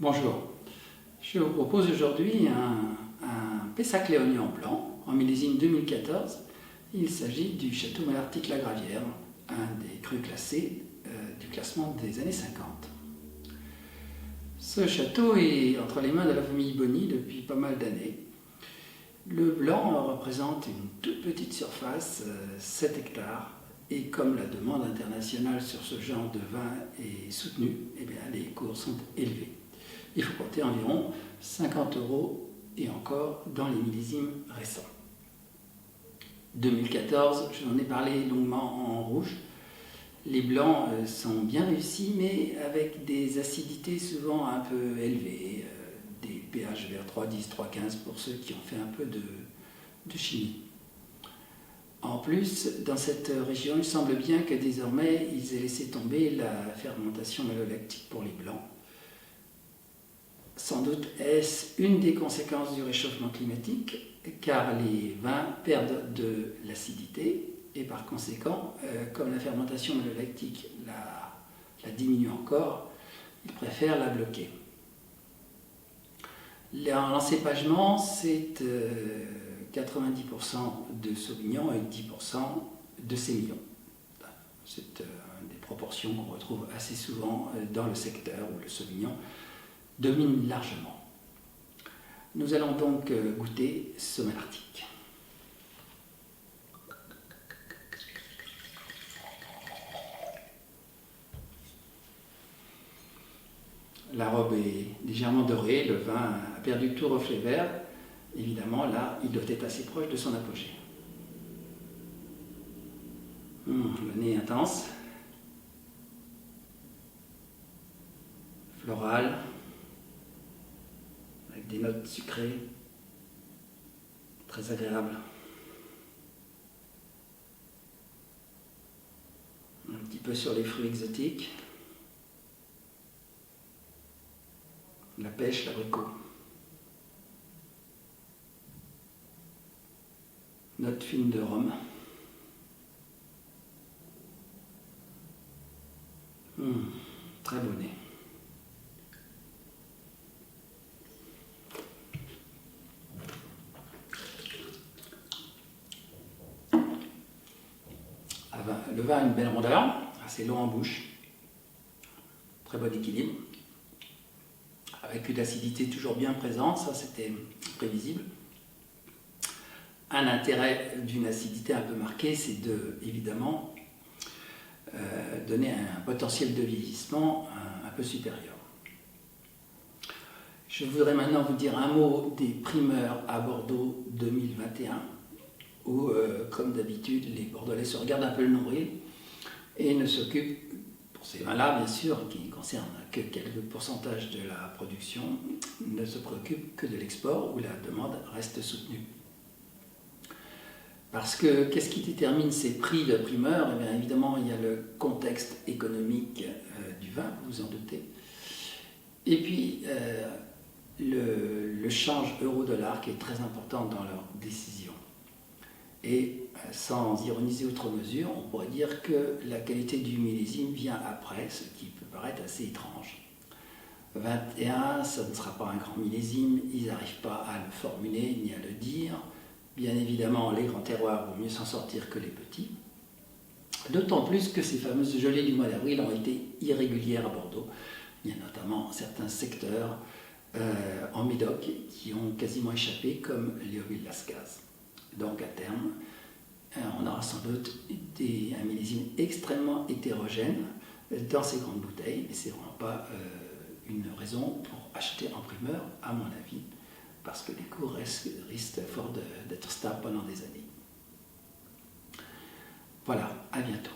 Bonjour, je vous propose aujourd'hui un Pessac léonien blanc en millésime 2014. Il s'agit du château Malartic-la-Gravière, un des crus classés du classement des années 50. Ce château est entre les mains de la famille Bonny depuis pas mal d'années. Le blanc représente une toute petite surface, 7 hectares, et comme la demande internationale sur ce genre de vin est soutenue, eh bien, les cours sont élevés. Il faut compter environ 50 € et encore dans les millésimes récents. 2014, je vous en ai parlé longuement en rouge. Les blancs sont bien réussis, mais avec des acidités souvent un peu élevées, des pH vers 3,10, 3,15 pour ceux qui ont fait un peu de chimie. En plus, dans cette région, il semble bien que désormais, ils aient laissé tomber la fermentation malolactique pour les blancs. Sans doute est-ce une des conséquences du réchauffement climatique, car les vins perdent de l'acidité et par conséquent, comme la fermentation malolactique la diminue encore, ils préfèrent la bloquer. L'encépagement, c'est 90% de Sauvignon et 10% de Sémillon. C'est des proportions qu'on retrouve assez souvent dans le secteur où le Sauvignon domine largement. Nous allons donc goûter ce Malartic. La robe est légèrement dorée, le vin a perdu tout reflet vert. Évidemment, là, il doit être assez proche de son apogée. Le nez intense, floral, avec des notes sucrées, très agréables. Un petit peu sur les fruits exotiques, la pêche, l'abricot. Note fine de rhum. Très beau nez. Le vin a une belle rondeur, assez long en bouche, très bon équilibre, avec une acidité toujours bien présente, ça c'était prévisible. Un intérêt d'une acidité un peu marquée, c'est évidemment donner un potentiel de vieillissement un peu supérieur. Je voudrais maintenant vous dire un mot des primeurs à Bordeaux 2021, où, comme d'habitude, les Bordelais se regardent un peu le nombril et ne s'occupent, pour ces vins-là bien sûr, qui ne concernent que quelques pourcentages de la production, ne se préoccupent que de l'export, où la demande reste soutenue. Parce que qu'est-ce qui détermine ces prix de primeur? Eh bien, évidemment, il y a le contexte économique du vin, vous vous en doutez. Et puis, le change euro-dollar qui est très important dans leur décision. Et sans ironiser outre mesure, on pourrait dire que la qualité du millésime vient après, ce qui peut paraître assez étrange. 21, ça ne sera pas un grand millésime, ils n'arrivent pas à le formuler ni à le dire. Bien évidemment, les grands terroirs vont mieux s'en sortir que les petits. D'autant plus que ces fameuses gelées du mois d'avril ont été irrégulières à Bordeaux. Il y a notamment certains secteurs en Médoc qui ont quasiment échappé, comme Léoville-Lascaz. Donc à terme, on aura sans doute un millésime extrêmement hétérogène dans ces grandes bouteilles, mais ce n'est vraiment pas une raison pour acheter en primeur, à mon avis, parce que les cours risquent fort d'être stables pendant des années. Voilà, à bientôt.